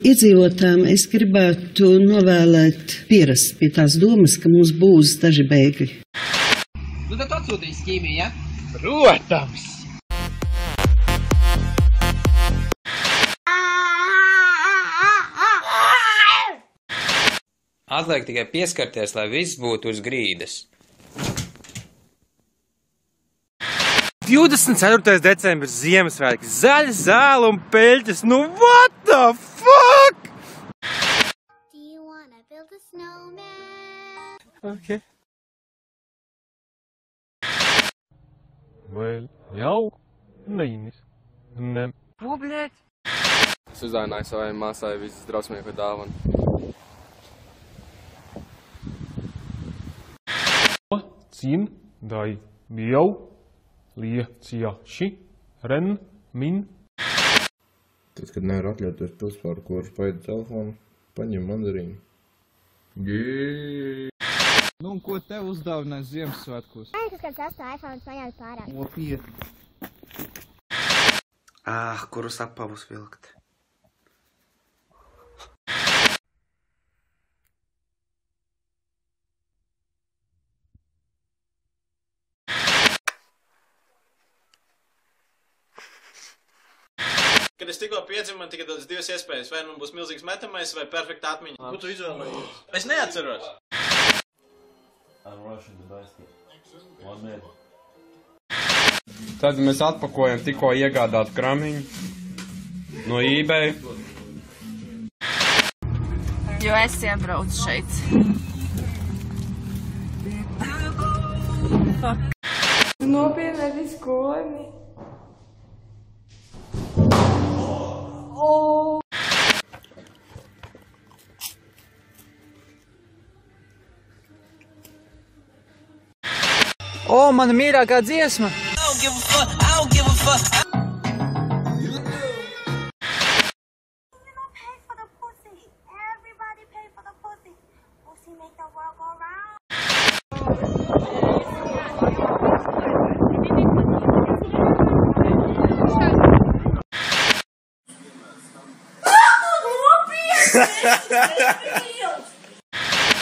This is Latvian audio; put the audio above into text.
Iedzīvotājiem es gribētu novēlēt pierast pie tās domas, ka mums būs daži bēgļi. Nu tad atsūtīsi ķīmiju, ja? Protams! Atliek tikai pieskarties, lai viss būtu uz grīdas. 24. decembris Ziemassvētki, zaļa zāle un peļķes, nu what the fuck? Do you wanna build a snowman? Okay. Vēl jau neinis. Ne. Ko, bļēt? Es uzdāvināju savai māsai visas drausmīgo dāvanu. Cin, dai, jau, lie, cija, ši, ren, min. Tad, kad nevar atļauties pilspāru, kurš paida telefonu, paņem mandarīnu. Gēēēē. Nu, un ko tev uzdāvinās Ziemassvētkos? Es kāds 8 iPhone paņēmu pārāk. O, 5. Kurus apavus vilkt? Kad es tikko piedzimu, man tikai tādas divas iespējas. Vai man būs milzīgs metamais, vai perfekta atmiņa. Ko tu izvēlējies? Es neatceros. Tad mēs atpakojam tikko iegādātu kramiņu no eBay. Jo es iebraucu šeit. Fuck. Nopietni skoni. O, mana mīļākā dziesma! Ha ha ha ha!